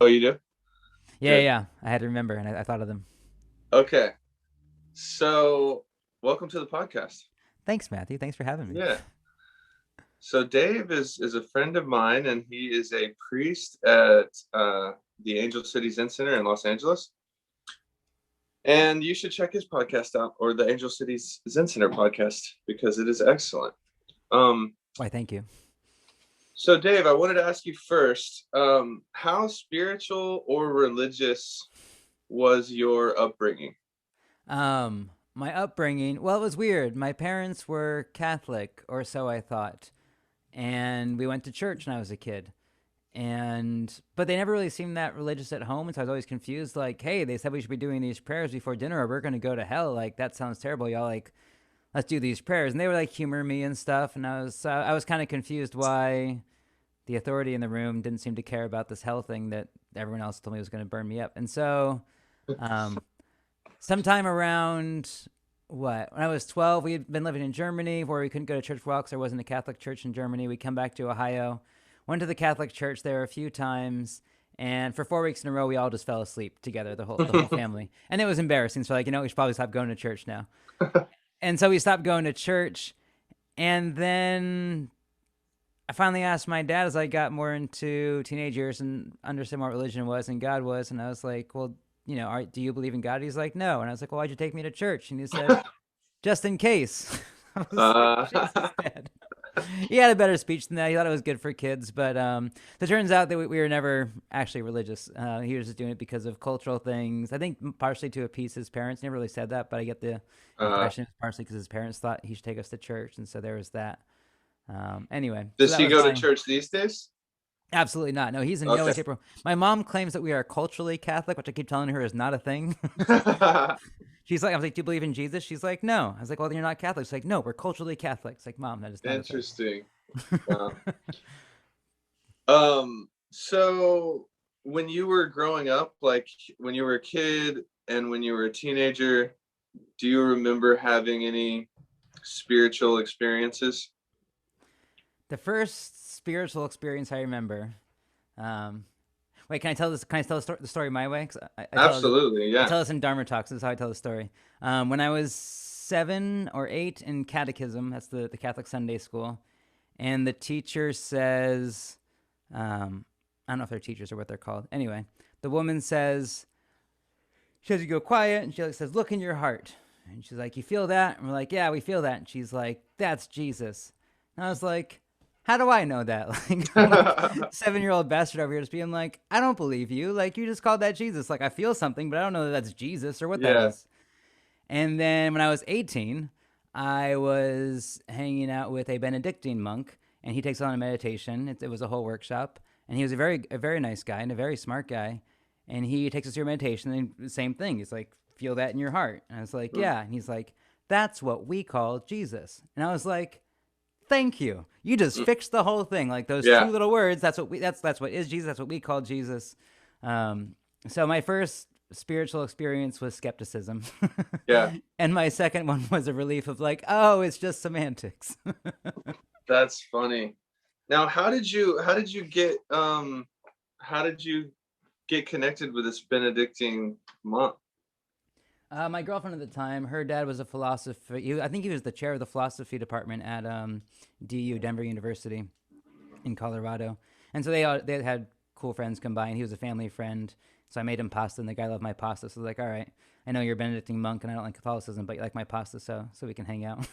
Oh, you do? Yeah, Good. yeah. I had to remember, and I thought of them. Okay. So, welcome to the podcast. Thanks, Matthew. Thanks for having me. Yeah. So Dave is a friend of mine, and he is a priest at the Angel City Zen Center in Los Angeles. And you should check his podcast out, or the Angel City Zen Center podcast, because it is excellent. Um, Why, thank you. so Dave, I wanted to ask you first, how spiritual or religious was your upbringing? My upbringing, well, it was weird. My parents were Catholic, or so I thought, and we went to church when I was a kid. But they never really seemed that religious at home, and so I was always confused. Like, hey, they said we should be doing these prayers before dinner, or we're going to go to hell. Like, that sounds terrible. Y'all like, let's do these prayers, and they would like humor me and stuff. And I was kind of confused why the authority in the room didn't seem to care about this hell thing that everyone else told me was going to burn me up. And so, um, sometime around what when I was 12, we had been living in Germany where we couldn't go to church for a while because there wasn't a Catholic church in Germany. We come back to Ohio, went to the Catholic church there a few times, and for 4 weeks in a row, we all just fell asleep together, the whole family, and it was embarrassing. So like, we should probably stop going to church now. And so we stopped going to church, and then I finally asked my dad as I got more into teenage years and understood what religion was and God was. And I was like, well, do you believe in God? He's like, no. And I was like, well, why'd you take me to church? And he said, just in case. I was like, Jesus, uh, Dad. He had a better speech than that. He thought it was good for kids. But it turns out that we were never actually religious. He was just doing it because of cultural things. I think partially to appease his parents. He never really said that, but I get the uh, impression it was partially because his parents thought he should take us to church. And so there was that. Anyway, so does that he was go to my. church these days? Absolutely not. No, he's in no way, Okay. shape, or form. My mom claims that we are culturally Catholic, which I keep telling her is not a thing. She's like, I was like, do you believe in Jesus? She's like, no. I was like, well, then you're not Catholic. She's like, no, we're culturally Catholic. It's like, Mom, that is not a thing. Interesting. Wow. So when you were growing up, like when you were a kid and when you were a teenager, do you remember having any spiritual experiences? The first spiritual experience I remember. Um, Wait, can I tell this? Can I tell the story my way? 'Cause Absolutely, I yeah. tell this in Dharma talks. This is how I tell the story. When I was 7 or 8 in catechism, that's the Catholic Sunday school, and the teacher says, I don't know if they're teachers or what they're called. Anyway, the woman says, she has you go quiet, and she like says, look in your heart. And she's like, you feel that? And we're like, yeah, we feel that. And she's like, that's Jesus. And I was like, how do I know that? Like 7-year-old bastard over here just being like, I don't believe you. Like, you just called that Jesus. Like, I feel something, but I don't know that that's Jesus or what that Yeah. is. And then when I was 18, I was hanging out with a Benedictine monk, and he takes on a meditation. It was a whole workshop, and he was a very nice guy and a very smart guy. And he takes us through meditation, and the same thing. He's like, feel that in your heart. And I was like, Hmm. yeah. And he's like, that's what we call Jesus. And I was like, thank you. You just fixed the whole thing. Like those two Yeah. little words. That's what is Jesus. That's what we call Jesus. Um, so my first spiritual experience was skepticism, Yeah. and my second one was a relief of like, oh, it's just semantics. That's funny. Now, how did you get connected with this Benedictine monk? My girlfriend at the time, her dad was a philosopher. I think he was the chair of the philosophy department at DU, Denver University in Colorado. And so they had cool friends come by, and he was a family friend. So I made him pasta, and the guy loved my pasta. So I was like, all right, I know you're a Benedictine monk, and I don't like Catholicism, but you like my pasta, so we can hang out.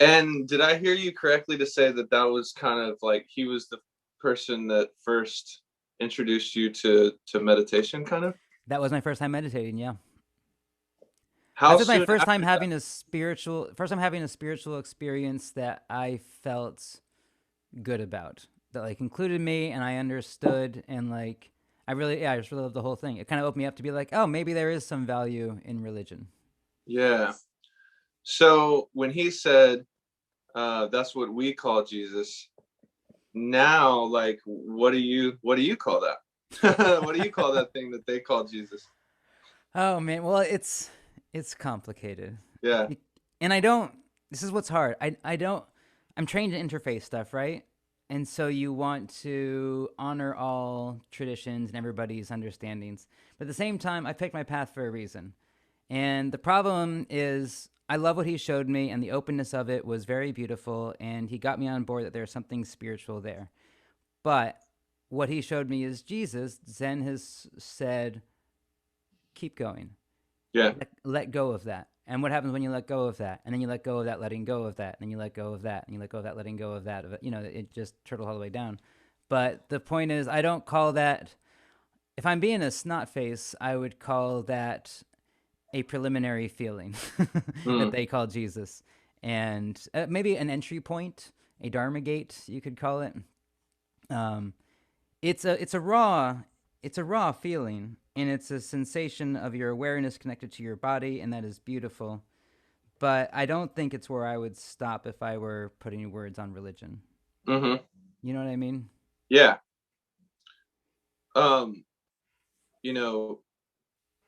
And did I hear you correctly to say that that was kind of like he was the person that first introduced you to meditation, kind of? That was my first time meditating. Yeah, How that's just my soon first time after that? having a spiritual experience that I felt good about, that like included me, and I understood, and like I just really loved the whole thing. It kind of opened me up to be like, oh, maybe there is some value in religion. Yeah. So when he said that's what we call Jesus, now like what do you call that? What do you call that thing that they call Jesus? Oh man, well it's complicated, Yeah. and I don't. This is what's hard. I don't. I'm trained in interface stuff, right? and so you want to honor all traditions and everybody's understandings. But at the same time, I picked my path for a reason. And the problem is, I love what he showed me, and the openness of it was very beautiful. And he got me on board that there's something spiritual there. But what he showed me is Jesus. Zen has said, keep going, Yeah. let go of that. And what happens when you let go of that? And then you let go of that, letting go of that. And then you let go of that. And you let go of that, letting go of that. You know, it just turtles all the way down. But the point is, I don't call that, if I'm being a snot face, I would call that a preliminary feeling that Mm. they call Jesus. And maybe an entry point, a Dharma gate, you could call it. Um, it's a raw feeling, and it's a sensation of your awareness connected to your body, and that is beautiful. But I don't think it's where I would stop if I were putting words on religion. Hmm. You know what I mean? Yeah. Um, you know,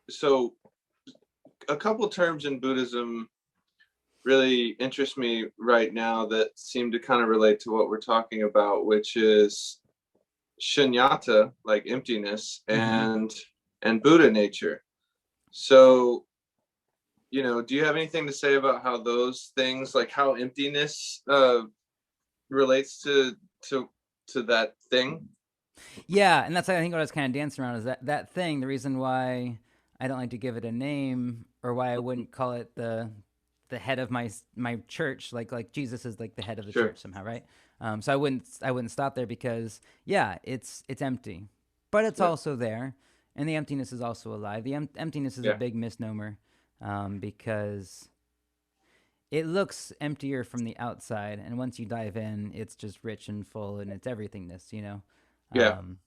so a couple terms in Buddhism really interest me right now that seem to kind of relate to what we're talking about, which is shunyata, like emptiness, Mm-hmm. and Buddha nature. So, do you have anything to say about how those things, like how emptiness relates to to that thing? Yeah, and that's I think what I was kind of dancing around is that thing. The reason why I don't like to give it a name, or why I wouldn't call it the head of my church, like Jesus is like the head of the Sure. church somehow, right? So I wouldn't stop there because yeah, it's empty, but it's Yeah. also there, and the emptiness is also alive. The emptiness is a Yeah. big misnomer, because it looks emptier from the outside, and once you dive in, it's just rich and full, and it's everythingness, you know. Yeah. Um,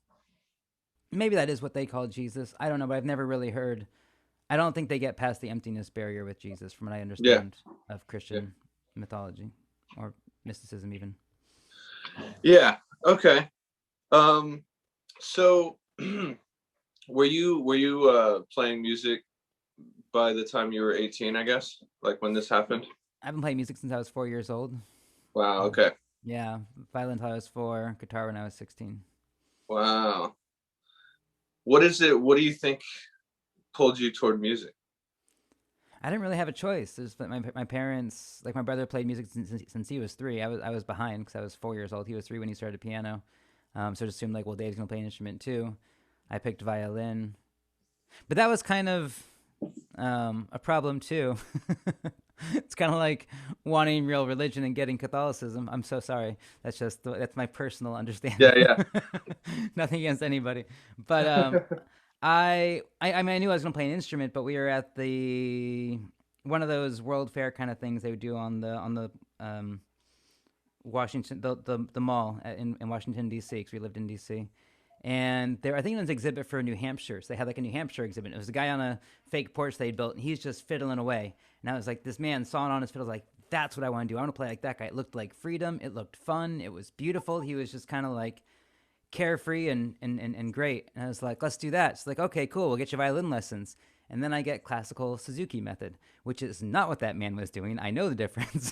Maybe that is what they call Jesus. I don't know, but I've never really heard. I don't think they get past the emptiness barrier with Jesus, from what I Yeah. understand of Yeah. Christian mythology or mysticism, even. Yeah. Okay. Um, so were you playing music by the time you were 18, I guess? Like when this happened? I've been playing music since I was 4 years old. Wow, Um, okay. yeah, violin until I was four, guitar when I was 16. Wow. What do you think pulled you toward music? I didn't really have a choice. My parents, like my brother, played music since he was three. I was behind because I was 4 years old. He was three when he started piano. So it just seemed like, well, Dave's gonna play an instrument too. I picked violin, but that was kind of a problem too. It's kind of like wanting real religion and getting Catholicism. I'm so sorry. That's my personal Yeah, understanding. yeah. Nothing against anybody, but I mean I knew I was going to play an instrument, but we were at the one of those World Fair kind of things they would do on the Washington the mall in Washington D.C. because we lived in D.C. And there, I think it was an exhibit for New Hampshire. So they had like a New Hampshire exhibit. It was a guy on a fake porch they built, and he's just fiddling away. And I was like, this man sawing on his fiddle, like, that's what I want to do. I want to play like that guy. It looked like freedom. It looked fun. It was beautiful. He was just kind of like carefree and great. And I was like, let's do that. It's like, okay, cool. We'll get you violin lessons. And then I get classical Suzuki method, which is not what that man was doing. I know the difference.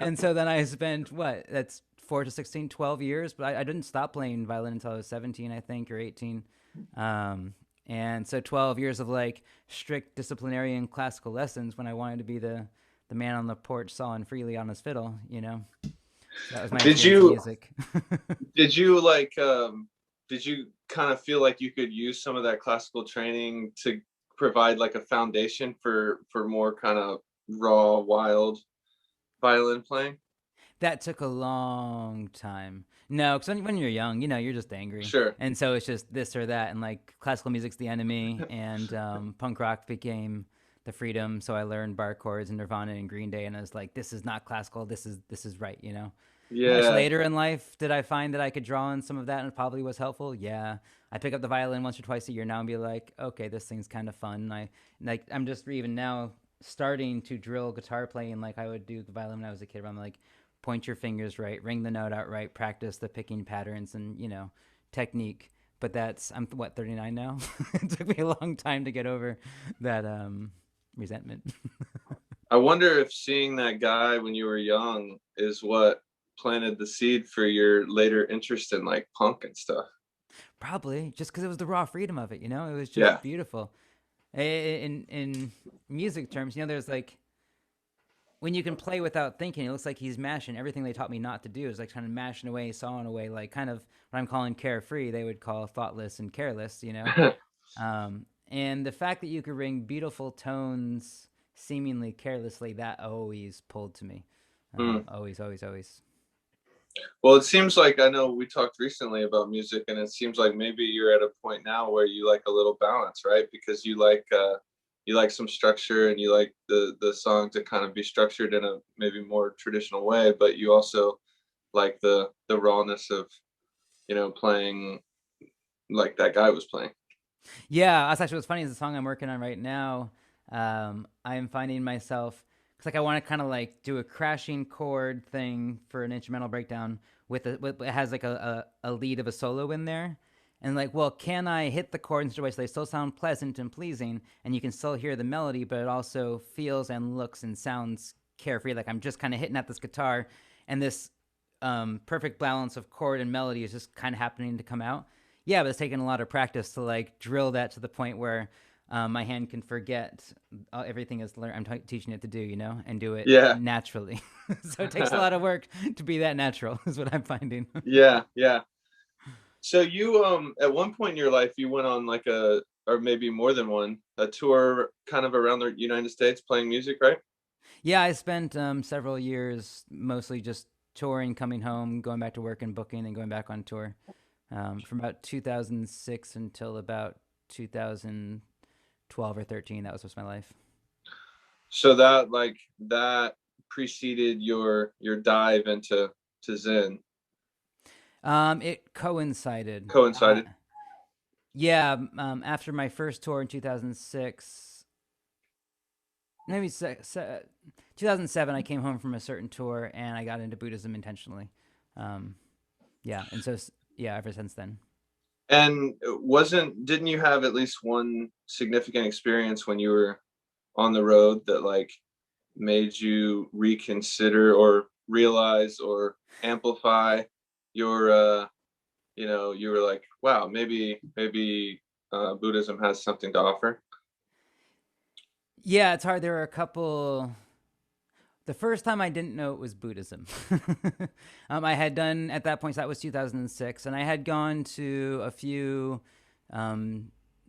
And so then I spent what? That's 4 to 16, 12 years. But I didn't stop playing violin until I was 17, I think, or 18. Um, and so 12 years of like strict disciplinarian classical lessons when I wanted to be the man on the porch sawing freely on his fiddle, you know. So that was my Did experience in you music. did you like did you kind of feel like you could use some of that classical training to provide like a foundation for more kind of raw, wild violin playing? That took a long time. No, because when you're young, you know, you're just angry. Sure. And so it's just this or that. And like classical music's the enemy, and punk rock became the freedom. So I learned bar chords and Nirvana and Green Day. And I was like, this is not classical. This is right, you know? Much Yeah. later in life, did I find that I could draw on some of that and it probably was helpful? Yeah. I pick up the violin once or twice a year now and be like, okay, this thing's kind of fun. I'm just even now starting to drill guitar playing like I would do the violin when I was a kid. Where I'm like, point your fingers right, ring the note out right, practice the picking patterns and technique. But I'm what 39 now. It took me a long time to get over that resentment. I wonder if seeing that guy when you were young is what planted the seed for your later interest in like punk and stuff. Probably just because it was the raw freedom of it. It was Yeah. just beautiful. In music terms, there's like when you can play without thinking, it looks like he's mashing. Everything they taught me not to do is like kind of mashing away, sawing away, like kind of what I'm calling carefree. They would call thoughtless and careless. And the fact that you could ring beautiful tones seemingly carelessly, that always pulled to me. Mm. Always, always, always. Well, it seems like I know we talked recently about music, and it seems like maybe you're at a point now where you like a little balance, right? Because you like some structure, and you like the song to kind of be structured in a maybe more traditional way, but you also like the rawness of playing like that guy was playing. Yeah, that's actually what's funny is the song I'm working on right now. I am finding myself because like I want to kind of like do a crashing chord thing for an instrumental breakdown with it has like a lead of a solo in there, and like, well, can I hit the chord in such a way so they still sound pleasant and pleasing, and you can still hear the melody, but it also feels and looks and sounds carefree, like I'm just kind of hitting at this guitar, and this perfect balance of chord and melody is just kind of happening to come out. Yeah, but it's taken a lot of practice to like drill that to the point where my hand can forget everything I'm teaching it to do, and do it Yeah. naturally. So it takes a lot of work to be that natural, is what I'm finding. Yeah, yeah. So you at one point in your life you went on like a, or maybe more than one, a tour kind of around the United States playing music, right? Yeah, I spent several years mostly just touring, coming home, going back to work and booking, and going back on tour from about 2006 until about 2012 or 13. That was just my life. So that preceded your dive into Zen. It coincided. Coincided. Yeah, after my first tour in 2006, maybe 2007, I came home from a certain tour and I got into Buddhism intentionally. Yeah, and so yeah, ever since then. And didn't you have at least one significant experience when you were on the road that like made you reconsider or realize or amplify your you were like, wow, maybe Buddhism has something to offer. Yeah, it's hard. There were a couple. The first time I didn't know it was Buddhism. I had done at that point, so that was 2006, and I had gone to a few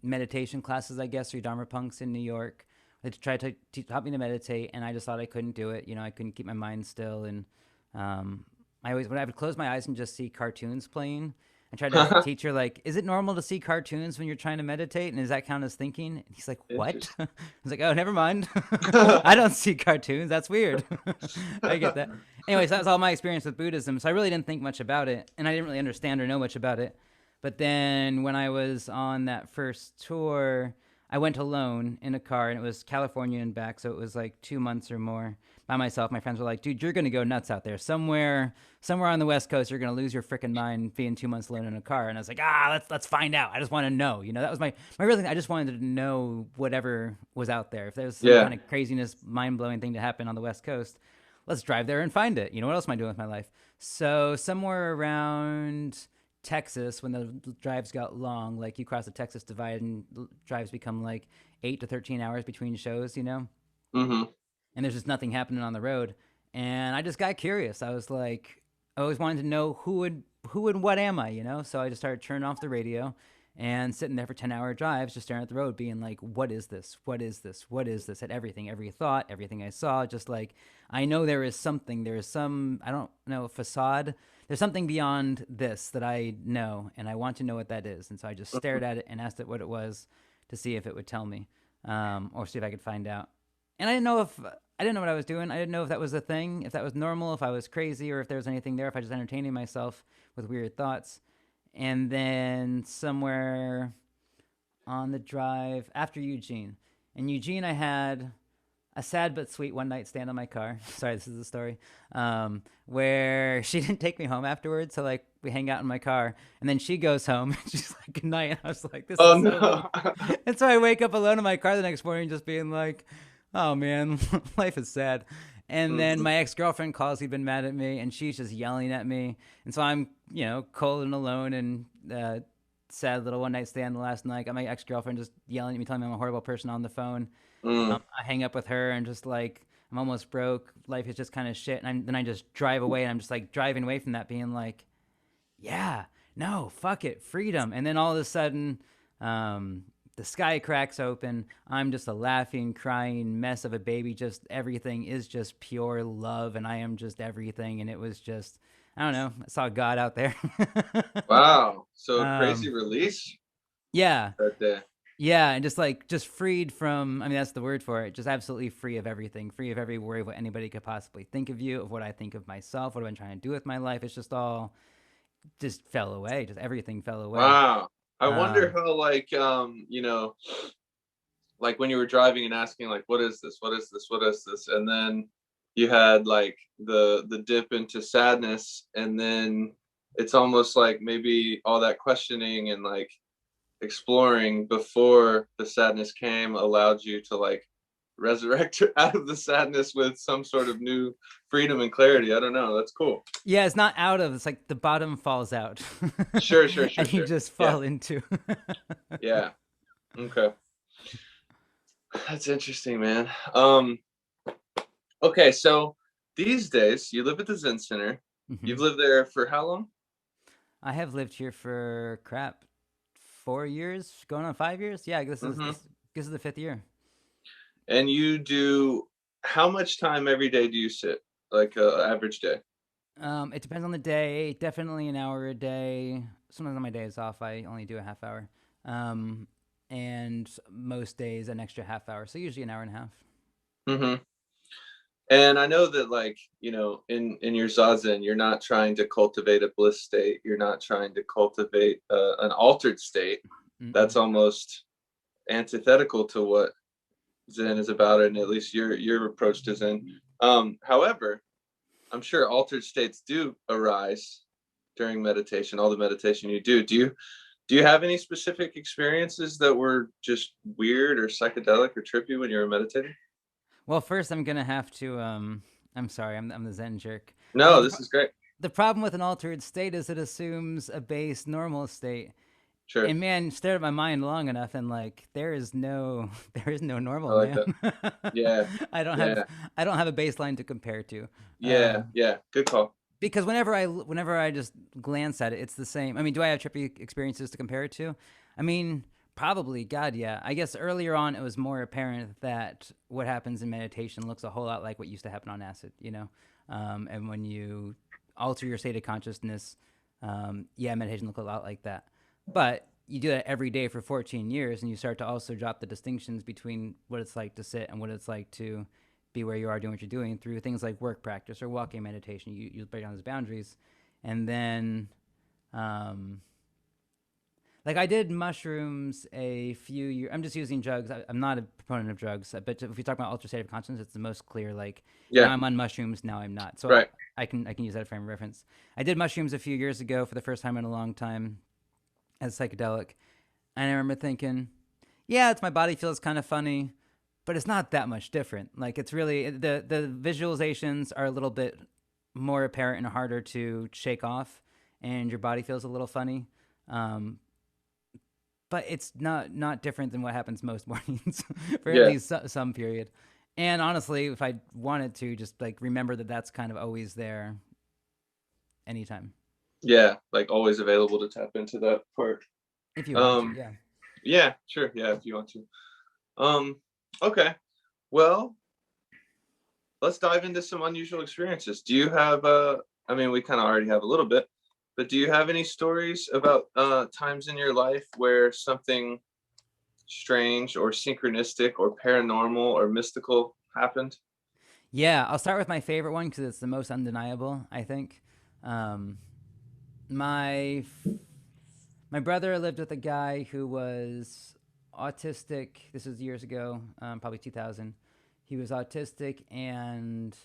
meditation classes, I guess, through Dharma punks in New York. They tried to taught me to meditate, and I just thought I couldn't do it. I couldn't keep my mind still, and I always when I would close my eyes and just see cartoons playing. I tried to ask the teacher, like, is it normal to see cartoons when you're trying to meditate? And does that count as thinking? And he's like, what? I was like, oh, never mind. I don't see cartoons. That's weird. I get that. Anyways, that was all my experience with Buddhism. So I really didn't think much about it. And I didn't really understand or know much about it. But then when I was on that first tour, I went alone in a car, and it was California and back. So it was like 2 months or more by myself. My friends were like, dude, you're going to go nuts out there. Somewhere on the West Coast, you're going to lose your freaking mind being 2 months alone in a car. And I was like, let's find out. I just want to know. That was my real thing. I just wanted to know whatever was out there. If there was some kind of craziness, mind-blowing thing to happen on the West Coast, let's drive there and find it. What else am I doing with my life? So somewhere around Texas, when the drives got long, like you cross the Texas divide and drives become like 8 to 13 hours between shows, Mm-hmm. and there's just nothing happening on the road. And I just got curious. I was like, I always wanted to know who and what am I. So I just started turning off the radio and sitting there for 10-hour drives, just staring at the road, being like, what is this? What is this? What is this? At everything, every thought, everything I saw, just like, I know there is something, there is some, I don't know, facade. There's something beyond this that I know, and I want to know what that is. And so I just stared at it and asked it what it was to see if it would tell me, or see if I could find out. And I didn't know what I was doing. I didn't know if that was a thing, if that was normal, if I was crazy, or if there was anything there, if I was just entertaining myself with weird thoughts. And then somewhere on the drive after Eugene, I had a sad but sweet one night stand on my car. Sorry, this is the story. Where she didn't take me home afterwards, so like we hang out in my car, and then she goes home and she's like, "Good night." And I was like, "This Oh is so no. weird." And so I wake up alone in my car the next morning, just being like, "Oh man, life is sad." And then Mhm. my ex-girlfriend calls, he'd been mad at me, and she's just yelling at me. And so I'm, cold and alone and sad little one night stand the last night. Got my ex-girlfriend just yelling at me, telling me I'm a horrible person on the phone. Mm. I hang up with her and just like, I'm almost broke. Life is just kind of shit. And then I just drive away, and I'm just like driving away from that, being like, yeah, no, fuck it, freedom. And then all of a sudden, um, the sky cracks open. I'm just a laughing, crying mess of a baby. Just everything is just pure love, and I am just everything. And it was just, I don't know. I saw God out there. Wow. So a crazy um, release yeah, that day. yeah, and just freed from. I mean, that's the word for it. Just absolutely free of everything, free of every worry of what anybody could possibly think of you, of what I think of myself, what I've been trying to do with my life. It's just all just fell away. Just everything fell away. Wow. I wonder Um, how, like, like when you were driving and asking, like, what is this? What is this? What is this? And then you had like the dip into sadness, and then it's almost like maybe all that questioning and like exploring before the sadness came allowed you to like resurrect out of the sadness with some sort of new freedom and clarity. I don't know. That's cool. yeah, it's not out of. It's like the bottom falls out, Sure, sure, sure, and you sure. just Yeah, fall into. yeah. Okay. That's interesting, man. Okay, so these days you live at the Zen Center. You've Hmm. lived there for how long? I have lived here for crap, 4 years, going on 5 years. Yeah, Hmm. this is the fifth year. And you do how much time every day do you sit? Like a average day? It depends on the day. Definitely an hour a day. Sometimes on my days off, I only do a half hour. Um, and most days an extra half hour. So usually an hour and a half. Hmm. And I know that, like, in your zazen, you're not trying to cultivate a bliss state. You're not trying to cultivate an altered state. Mm-mm. That's almost antithetical to what Zen is about, and at least your approach to Zen. However, I'm sure altered states do arise during meditation. All the meditation you do. Do you have any specific experiences that were just weird or psychedelic or trippy when you were meditating? Well, first I'm gonna have to. I'm sorry. I'm the Zen jerk. No, this is great. The problem with an altered state is it assumes a base normal state. Sure, And man, stared at my mind long enough, and like there is no there is no I normal, like man. that. Yeah, I don't have yeah, I don't have a baseline to compare to. yeah, Um, yeah. Good call. because whenever I just glance at it, it's the same. I mean, do I have trippy experiences to compare it to? I mean, probably. God, yeah. I guess earlier on it was more apparent that what happens in meditation looks a whole lot like what used to happen on acid. And when you alter your state of consciousness, yeah, meditation looks a lot like that. But you do that every day for 14 years, and you start to also drop the distinctions between what it's like to sit and what it's like to be where you are doing what you're doing through things like work practice or walking meditation. You break down those boundaries. And then, um, like I did mushrooms a few years. I'm just using drugs. I'm not a proponent of drugs, but if you talk about ultra state of consciousness, it's the most clear. Like now Yeah, I'm on mushrooms, now I'm not. So right. I can use that frame of reference. I did mushrooms a few years ago for the first time in a long time as psychedelic, and I remember thinking, yeah, it's my body feels kind of funny, but it's not that much different. Like it's really the visualizations are a little bit more apparent and harder to shake off, and your body feels a little funny. Um, but it's not different than what happens most mornings for at Yeah, least some period. And honestly, if I wanted to, just like remember that that's kind of always there anytime yeah. Like always available to tap into that part. if you want to. Um, Yeah. yeah, sure. Yeah, if you want to. Um, okay. Well, let's dive into some unusual experiences. Do you have I mean, we kind of already have a little bit, but do you have any stories about times in your life where something strange or synchronistic or paranormal or mystical happened? Yeah, I'll start with my favorite one because it's the most undeniable, I think. Um, my my brother lived with a guy who was autistic. This was years ago, probably 2000. He was autistic and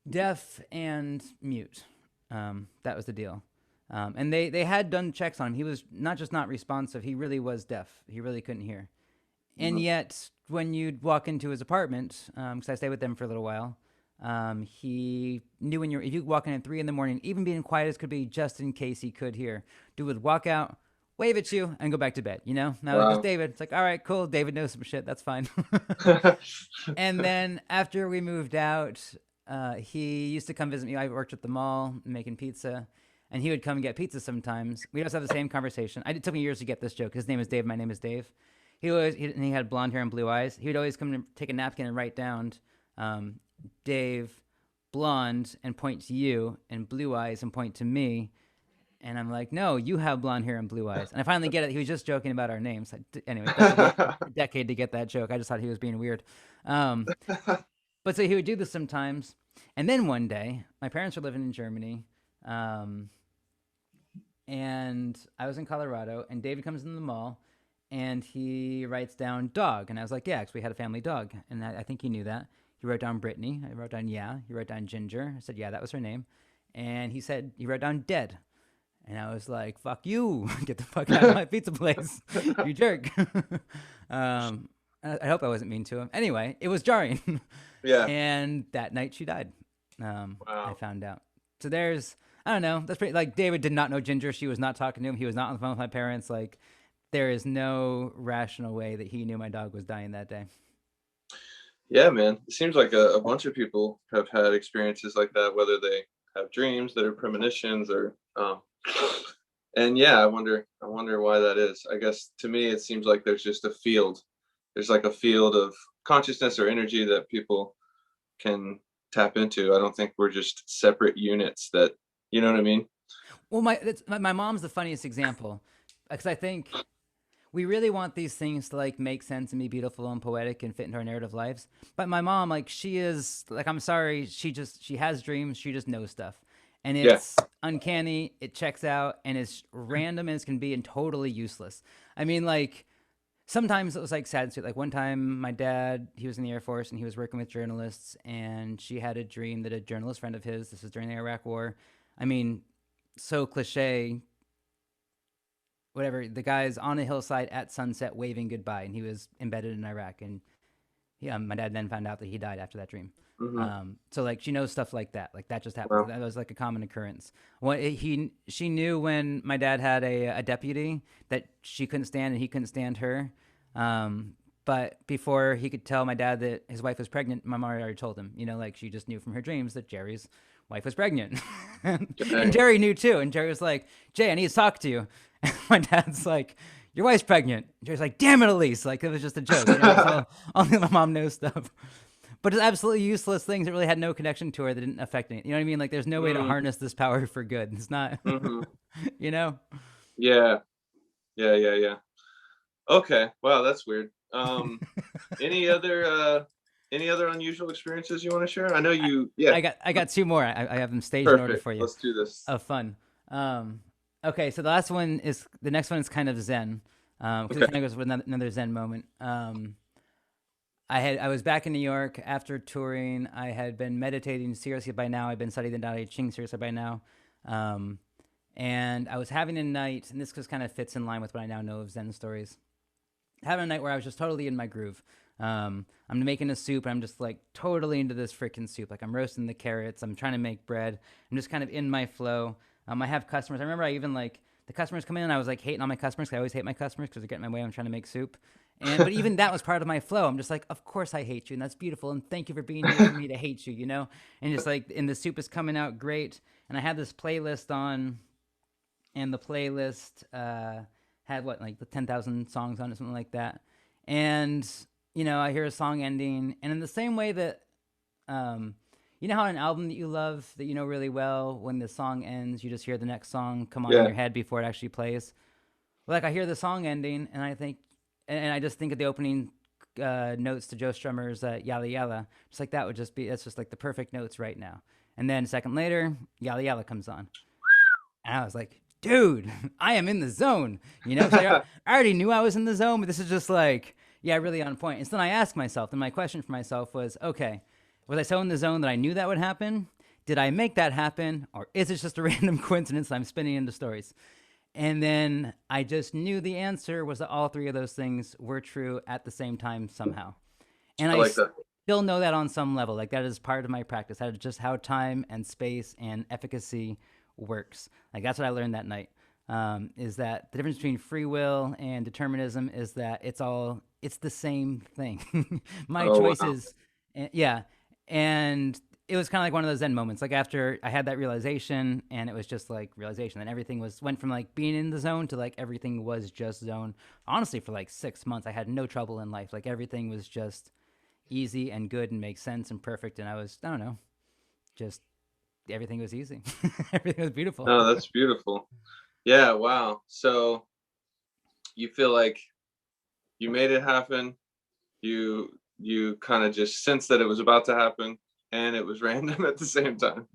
deaf and mute. That was the deal. And they had done checks on him. He was not just not responsive, he really was deaf. He really couldn't hear. And Mhm. yet, when you'd walk into his apartment, because I stayed with them for a little while, He knew when if you walk in at 3 in the morning, even being quiet as could be, just in case he could hear, dude would walk out, wave at you, and go back to bed. You know, now it's just Wow. David. It's like, all right, cool. David knows some shit. That's fine. And then after we moved out, he used to come visit me. I worked at the mall making pizza, and he would come get pizza sometimes. We'd always have the same conversation. It took me years to get this joke. His name is Dave. My name is Dave. And he had blonde hair and blue eyes. He would always come and take a napkin and write down um, Dave, blonde, and point to you, and blue eyes and point to me. And I'm like, no, you have blonde hair and blue eyes. And I finally get it. He was just joking about our names. Anyway, it took me a decade to get that joke. I just thought he was being weird. Um, but so he would do this sometimes. And then one day, my parents were living in Germany. Um, and I was in Colorado. And David comes in the mall. And he writes down dog. And I was like, yeah, because we had a family dog. And I think he knew that. He wrote down Brittany. I wrote down, yeah. He wrote down Ginger. I said, yeah, that was her name. And he wrote down dead. And I was like, fuck you. Get the fuck out of my pizza place. You jerk. I hope I wasn't mean to him. Anyway, it was jarring. Yeah. And that night she died. I Wow. found out. So I don't know. That's pretty, like, David did not know Ginger. She was not talking to him. He was not on the phone with my parents. Like, there is no rational way that he knew my dog was dying that day. Yeah, man. It seems like a bunch of people have had experiences like that, whether they have dreams that are premonitions or and yeah, I wonder why that is. I guess to me it seems like there's just a field. There's like a field of consciousness or energy that people can tap into. I don't think we're just separate units that, you know what I mean? Well, my mom's the funniest example because I think we really want these things to like make sense and be beautiful and poetic and fit into our narrative lives. But my mom, like, she is like, I'm sorry, she has dreams, she just knows stuff. And Yeah. it's uncanny, it checks out, and it's random as can be and totally useless. I mean, like, sometimes it was like sad shit. Like one time, my dad, he was in the Air Force and he was working with journalists, and she had a dream that a journalist friend of his, this was during the Iraq War. I mean, so cliche, whatever. The guy's on a hillside at sunset waving goodbye, and he was embedded in Iraq. And my dad then found out that he died after that dream. Hmm. So like she knows stuff like that. Like that just happened. Wow. That was like a common occurrence. She knew when my dad had a deputy that she couldn't stand and he couldn't stand her. But before he could tell my dad that his wife was pregnant, my mom already told him. You know, like she just knew from her dreams that Jerry's wife was pregnant, and Dang. Jerry knew too. And Jerry was like, "Jay, I need to talk to you." And my dad's like, "Your wife's pregnant." And Jerry's like, "Damn it, Elise!" Like it was just a joke. You know? So only my mom knows stuff. But it's absolutely useless things that really had no connection to her that didn't affect anything. You know what I mean? Like there's no way to Mm, harness this power for good. It's not, hmm. you know? Yeah. Yeah. Yeah. Yeah. Okay. Wow, that's weird. Any other unusual experiences you want to share? I know I, you. Yeah. I got two more. I have them staged in order Perfect. for you. Let's do this. Of fun. Um, okay, so the next one is kind of Zen, because it Okay. kind of goes with another Zen moment. I was back in New York after touring. I had been meditating seriously by now. I'd been studying the Tao Te Ching seriously by now. Um, and I was having a night, and this just kind of fits in line with what I now know of Zen stories. Having a night where I was just totally in my groove. I'm making a soup, and I'm just like totally into this freaking soup. Like I'm roasting the carrots, I'm trying to make bread. I'm just kind of in my flow. I have customers. I remember I even like the customers come in, and I was like hating on my customers. 'Cause I always hate my customers because they're getting in my way. I'm trying to make soup, and but even that was part of my flow. I'm just like, of course I hate you, and that's beautiful, and thank you for being here for me to hate you, you know. And just like, and the soup is coming out great, and I had this playlist on, and the playlist had what like the 10,000 songs on it, something like that. And I hear a song ending, and in the same way that um, you know how an album that you love that you know really well, when the song ends, you just hear the next song come on in Yeah. your head before it actually plays. Well, like I hear the song ending, and I just think of the opening notes to Joe Strummer's "Yalla Yalla." Just like that would just be that's just like the perfect notes right now. And then a second later, "Yalla Yalla" comes on, and I was like, dude, I am in the zone. So I already knew I was in the zone, but this is just like, yeah, really on point. And so then I asked myself, and my question for myself was, okay, was I so in the zone that I knew that would happen? Did I make that happen? Or is it just a random coincidence that I'm spinning into stories? And then I just knew the answer was that all three of those things were true at the same time somehow. And I like that. still know that on some level. Like that is part of my practice. That is just how time and space and efficacy works. Like that's what I learned that night. Is that the difference between free will and determinism is that it's the same thing. My Oh wow. choices, yeah, and it was kind of like one of those Zen moments. Like after I had that realization, and it was just like realization, and everything went from like being in the zone to like everything was just zone. Honestly, for like 6 months, I had no trouble in life. Like everything was just easy and good and makes sense and perfect. And I don't know, just everything was easy. Everything was beautiful. No, that's beautiful. Yeah, wow. So you feel like you made it happen. You kind of just sensed that it was about to happen, and it was random at the same time,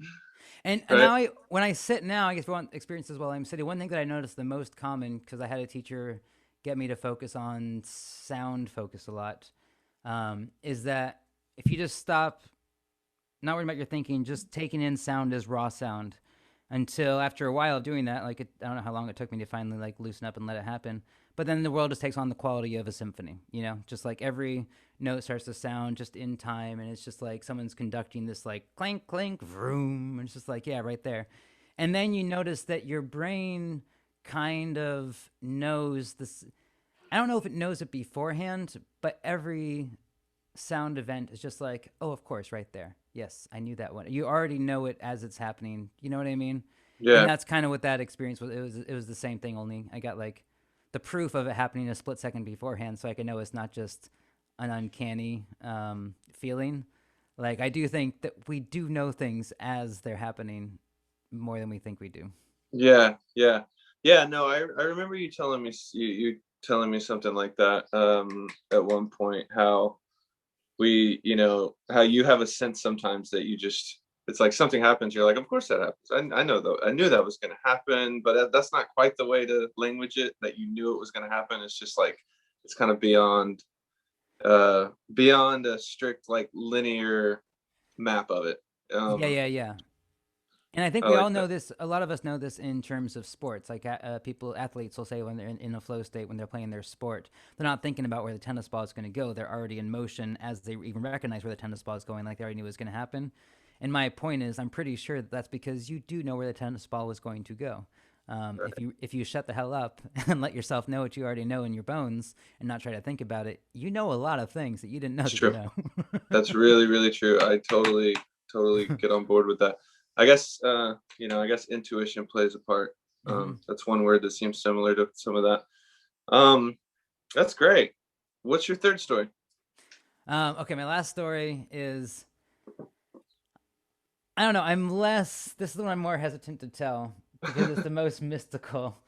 And right? now when I sit now, I guess we want experiences while I'm sitting. One thing that I noticed the most common, because I had a teacher get me to focus on sound focus a lot, is that if you just stop, not worrying about your thinking, just taking in sound as raw sound, until after a while of doing that, I don't know how long it took me to finally like loosen up and let it happen. But then the world just takes on the quality of a symphony, just like every note starts to sound just in time, and it's just like someone's conducting this like clank clank vroom, and it's just like yeah, right there. And then you notice that your brain kind of knows this. I don't know if it knows it beforehand, but every sound event is just like, oh, of course, right there. Yes, I knew that one. You already know it as it's happening. You know what I mean? And Yeah, that's kind of what that experience was. It was the same thing. Only I got like the proof of it happening a split second beforehand, so I can know it's not just an uncanny feeling. Like I do think that we do know things as they're happening more than we think we do. yeah, yeah, yeah. No, I remember you telling me you telling me something like that at one point. How how you have a sense sometimes that you just it's like something happens. You're like, of course that happens. I know though. I knew that was going to happen, but that's not quite the way to language it. That you knew it was going to happen. It's just like it's kind of beyond a strict like linear map of it. Yeah, yeah, yeah. And I think I we like all know that. this. A lot of us know this in terms of sports. Like athletes will say when they're in a flow state, when they're playing their sport, they're not thinking about where the tennis ball is going to go. They're already in motion as they even recognize where the tennis ball is going, like they already knew it was going to happen. And my point is, I'm pretty sure that's because you do know where the tennis ball was going to go. If Right. you shut the hell up and let yourself know what you already know in your bones and not try to think about it, you know a lot of things that you didn't know It's that you true. know. That's really, really true. I totally get on board with that. I guess I guess intuition plays a part. Hmm. That's one word that seems similar to some of that. Um, that's great. What's your third story? Okay, my last story is I don't know. I'm less. This is the one I'm more hesitant to tell because it's the most mystical,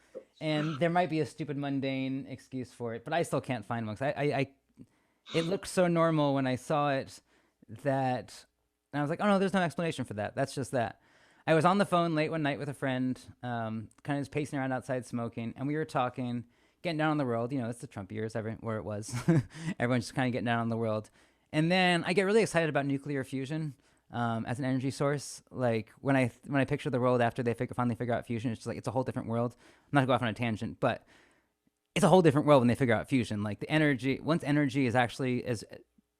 and there might be a stupid, mundane excuse for it, but I still can't find one. 'Cause it looked so normal when I saw it that and I was like, oh no, there's no explanation for that. That's just that. I was on the phone late one night with a friend, kind of just pacing around outside smoking, and we were talking, getting down on the world. You know, it's the Trump years, where it was. Everyone's just kind of getting down on the world. And then I get really excited about nuclear fusion as an energy source. Like when I picture the world after they finally figure out fusion, it's just like it's a whole different world. I'm not gonna go off on a tangent, but it's a whole different world when they figure out fusion. Like the energy, once energy is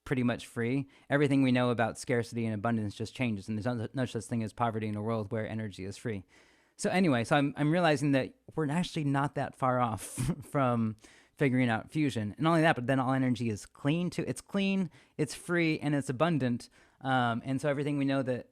pretty much free, everything we know about scarcity and abundance just changes, and there's no such thing as poverty in a world where energy is free. So anyway, I'm realizing that we're actually not that far off from figuring out fusion, and not only that, but then all energy is clean too. It's clean, it's free, and it's abundant. And so everything we know that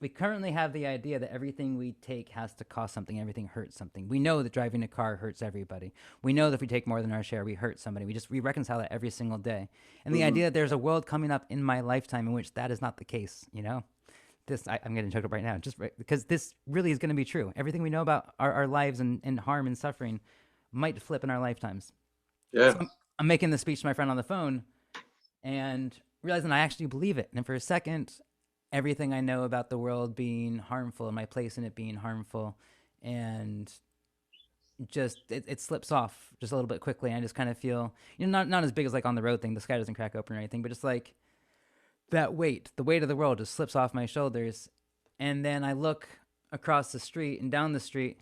we currently have the idea that everything we take has to cost something, everything hurts something. We know that driving a car hurts everybody. We know that if we take more than our share, we hurt somebody. We reconcile that every single day. And the Hmm. idea that there's a world coming up in my lifetime in which that is not the case, I'm getting choked up right now, because this really is going to be true. Everything we know about our lives and harm and suffering might flip in our lifetimes. So Yeah. I'm making this speech to my friend on the phone and realizing I actually believe it. And for a second, everything I know about the world being harmful and my place in it being harmful, and just it slips off just a little bit quickly. And I just kind of feel, not as big as like on the road thing. The sky doesn't crack open or anything, but just like that weight, the weight of the world just slips off my shoulders. And then I look across the street and down the street,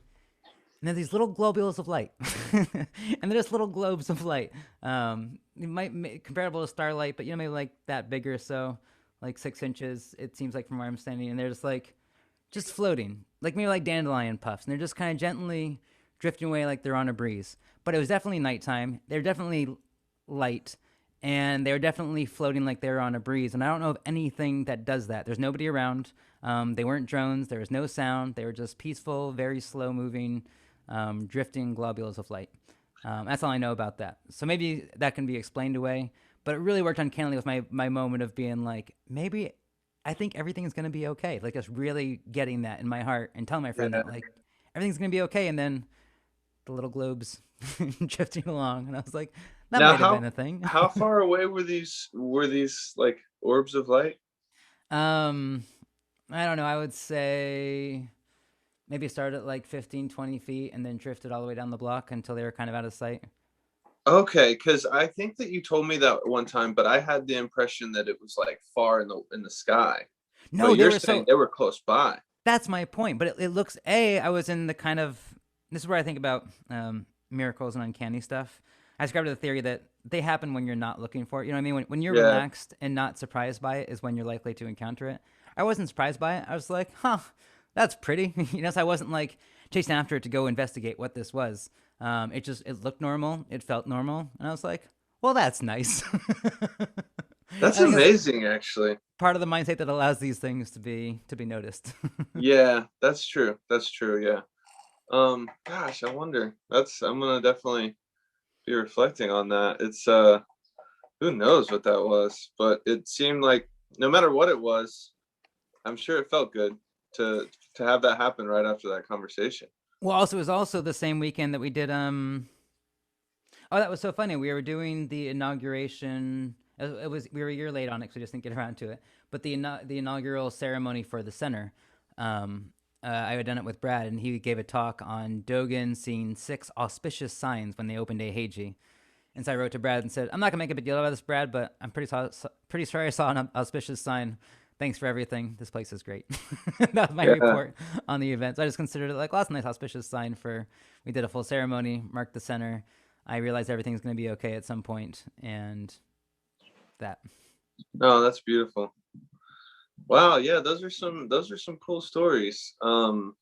And they're these little globules of light, and they're just little globes of light. It might comparable to starlight, but maybe like that big or so, like 6 inches. It seems like from where I'm standing, and they're just like just floating, like maybe like dandelion puffs, and they're just kind of gently drifting away like they're on a breeze. But it was definitely nighttime. They're definitely light, and they were definitely floating like they were on a breeze. And I don't know of anything that does that. There's nobody around. They weren't drones. There was no sound. They were just peaceful, very slow moving, drifting globules of light. That's all I know about that. So maybe that can be explained away. But it really worked uncannily with my moment of being like, maybe I think everything's gonna be okay. Like just really getting that in my heart and telling my friend Yeah. that like everything's gonna be okay. And then the little globes drifting along, and I was like, that Now, might have been a thing. how far away were these like orbs of light? um, I don't know. I would say maybe start at like 15, 20 feet and then drifted all the way down the block until they were kind of out of sight. Okay, because I think that you told me that one time, but I had the impression that it was like far in the sky. No, But they you're were saying so. they were close by. That's my point. But it looks. I was in the kind of. This is where I think about miracles and uncanny stuff. I described the theory that they happen when you're not looking for it. You know what I mean? When you're Yeah. relaxed and not surprised by it is when you're likely to encounter it. I wasn't surprised by it. I was like, huh, that's pretty. So I wasn't like chasing after it to go investigate what this was. It looked normal. It felt normal. And I was like, well, that's nice. I That's think it's amazing, actually. part of the mindset that allows these things to be noticed. Yeah, that's true. That's true. Yeah. Gosh, I wonder. I'm gonna definitely be reflecting on that. It's who knows what that was, but it seemed like no matter what it was, I'm sure it felt good to to have that happen right after that conversation. Well, also it was also the same weekend that we did. Oh, that was so funny. We were doing the inauguration. It was we were a year late on it, so we just didn't get around to it. But the inaugural ceremony for the center, I had done it with Brad, and he gave a talk on Dogen seeing 6 auspicious signs when they opened a Heiji. And so I wrote to Brad and said, "I'm not gonna make a big deal about this, Brad, but I'm pretty sorry I saw an auspicious sign. Thanks for everything. This place is great." That was my Yeah. report on the event. So I just considered it like, well, that's a nice auspicious sign for. We did a full ceremony, marked the center. I realized everything's going to be okay at some point, and that. No, that's beautiful. Wow, yeah, those are some cool stories. I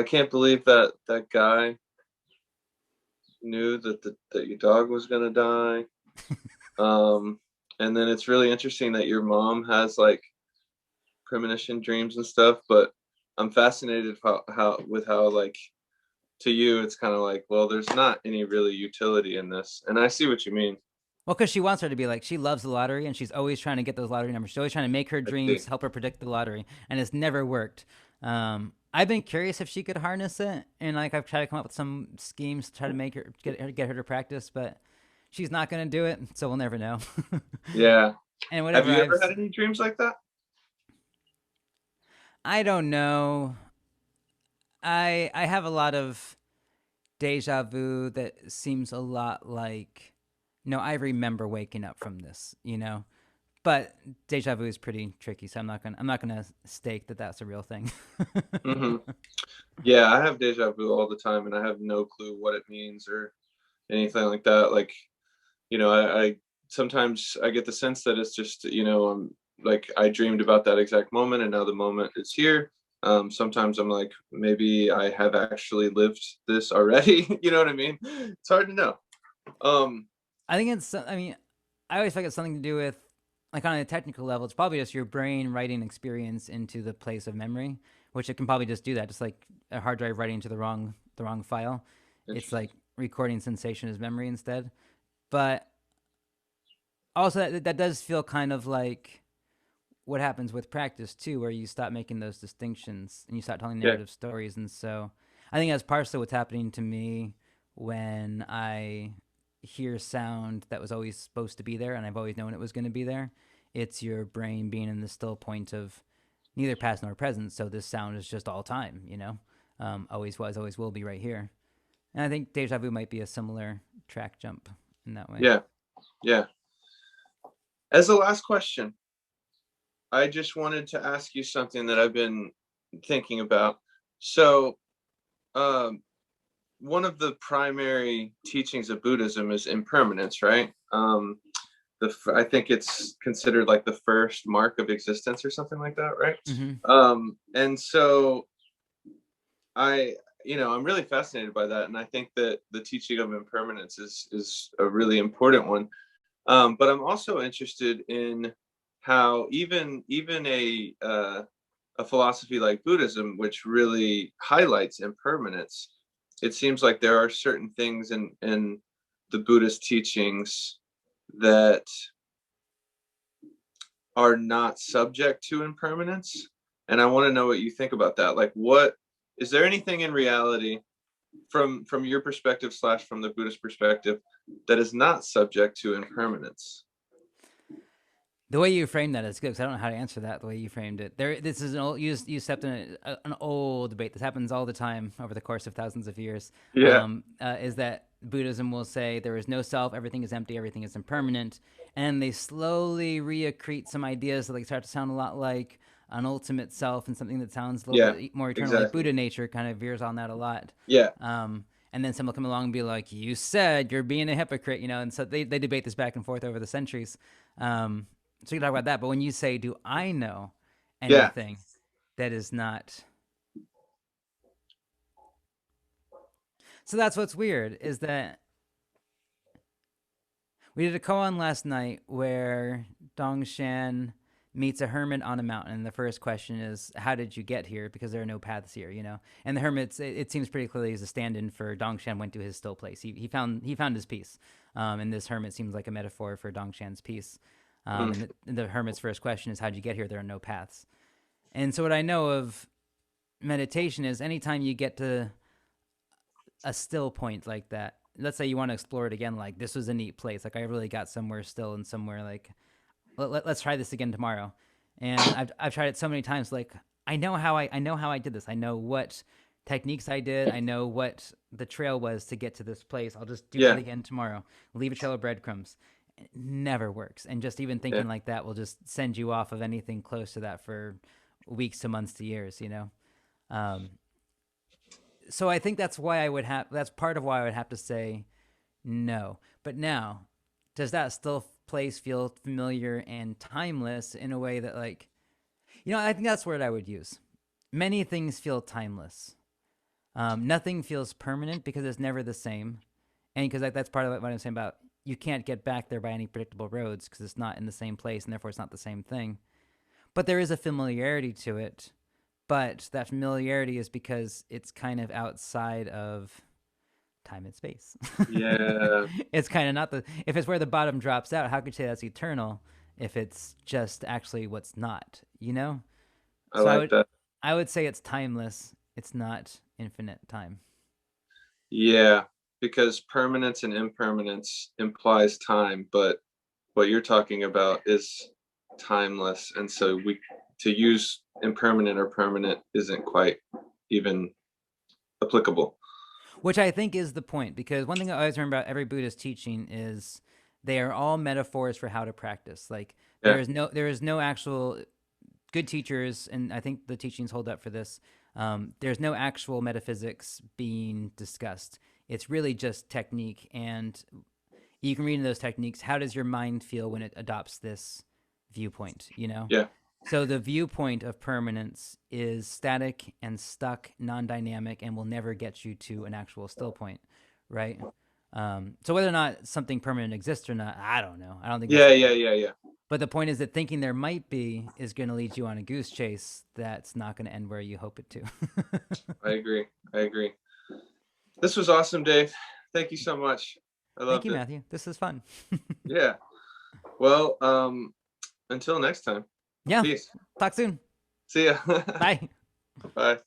can't believe that that guy knew that your dog was gonna die. Um, and then it's really interesting that your mom has like premonition dreams and stuff, but I'm fascinated how like to you it's kind of like, well, there's not any really utility in this. And I see what you mean. Well, because she wants her to be like, she loves the lottery and she's always trying to get those lottery numbers. She's always trying to make her I see. dreams help her predict the lottery, and it's never worked. I've been curious if she could harness it, and like I've tried to come up with some schemes to try to make her get her to practice, but she's not going to do it, so we'll never know. Yeah. And Have whatever you ever had any dreams like that? I don't know. I have a lot of deja vu that seems a lot like, no, I remember waking up from this, But deja vu is pretty tricky, so I'm not gonna stake that that's a real thing. Hmm. Yeah, I have deja vu all the time, and I have no clue what it means or anything like that. Like, I sometimes I get the sense that it's just, like I dreamed about that exact moment and now the moment is here. Sometimes I'm like, maybe I have actually lived this already. You know what I mean? It's hard to know. Um, I think it's. I mean, I always think it's something to do with, like on a technical level, it's probably just your brain writing experience into the place of memory, which it can probably just do that, just like a hard drive writing into the wrong file. It's Interesting. like recording sensation as memory instead. But also that does feel kind of like what happens with practice too, where you stop making those distinctions and you start telling Yeah. narrative stories. And so I think that's partially what's happening to me when I hear sound that was always supposed to be there and I've always known it was going to be there. It's your brain being in the still point of neither past nor present. So this sound is just all time. Always was, always will be right here. And I think deja vu might be a similar track jump in that way. Yeah. Yeah. As the last question, I just wanted to ask you something that I've been thinking about. So one of the primary teachings of Buddhism is impermanence, right? I think it's considered like the first mark of existence or something like that, right? Mm-hmm. And so I, I'm really fascinated by that, and I think that the teaching of impermanence is a really important one. But I'm also interested in how even a philosophy like Buddhism, which really highlights impermanence, it seems like there are certain things in the Buddhist teachings that are not subject to impermanence. And I want to know what you think about that. Like, what is there anything in reality from your perspective slash from the Buddhist perspective that is not subject to impermanence? The way you framed that is good because I don't know how to answer that the way you framed it. This is an old. You stepped in an old debate. This happens all the time over the course of thousands of years. Yeah, Is that Buddhism will say there is no self, everything is empty, everything is impermanent, and they slowly reaccrete some ideas that like start to sound a lot like an ultimate self and something that sounds a little yeah, bit more eternal, like exactly. Buddha nature kind of veers on that a lot. Yeah, And then someone will come along and be like, "You said you're being a hypocrite," and so they debate this back and forth over the centuries. Um, so you can talk about that. But when you say, "Do I know yeah, anything that is not?" So that's what's weird is that we did a koan last night where Dongshan meets a hermit on a mountain. And the first question is, "How did you get here?" Because there are no paths here. And the hermit, it seems pretty clearly, is a stand-in for Dongshan went to his still place. He found his peace, and this hermit seems like a metaphor for Dongshan's peace. mm, And the hermit's first question is, "How'd you get here? There are no paths." And so what I know of meditation is anytime you get to a still point like that, let's say you want to explore it again, like this was a neat place, like I really got somewhere still and somewhere like let's try this again tomorrow. And I've tried it so many times, like I know how I did this. I know what techniques I did. I know what the trail was to get to this place. I'll just do that yeah, again tomorrow. Leave a trail of breadcrumbs. It never works. And just even yeah, thinking like that will just send you off of anything close to that for weeks to months to years. Um, so I think that's part of why I would have to say no. But now, does that still place feel familiar and timeless in a way that like I think that's the word I would use. Many things feel timeless. Nothing feels permanent because it's never the same, and because that's part of what I'm saying about you can't get back there by any predictable roads because it's not in the same place and therefore it's not the same thing. But there is a familiarity to it. But that familiarity is because it's kind of outside of time and space. yeah. It's kind of not if it's where the bottom drops out, how could you say that's eternal if it's just actually what's not? I So like that. I would say it's timeless. It's not infinite time. Yeah, because permanence and impermanence implies time, but what you're talking about is timeless, and so we to use impermanent or permanent isn't quite even applicable. Which I think is the point, because one thing I always remember about every Buddhist teaching is they are all metaphors for how to practice. Like Yeah, there is no actual good teachers, and I think the teachings hold up for this. There's no actual metaphysics being discussed. It's really just technique, and you can read in those techniques. How does your mind feel when it adopts this viewpoint? yeah, So the viewpoint of permanence is static and stuck, non-dynamic, and will never get you to an actual still point, right? So whether or not something permanent exists or not, I don't know. I don't think that's yeah, the yeah, point. yeah, yeah. But the point is that thinking there might be is going to lead you on a goose chase that's not going to end where you hope it to. I agree. I agree. This was awesome, Dave. Thank you so much. I Thank loved you, it. Matthew. This is fun. Yeah. Well, until next time. Yeah. Peace. Talk soon. See ya. Bye. Bye.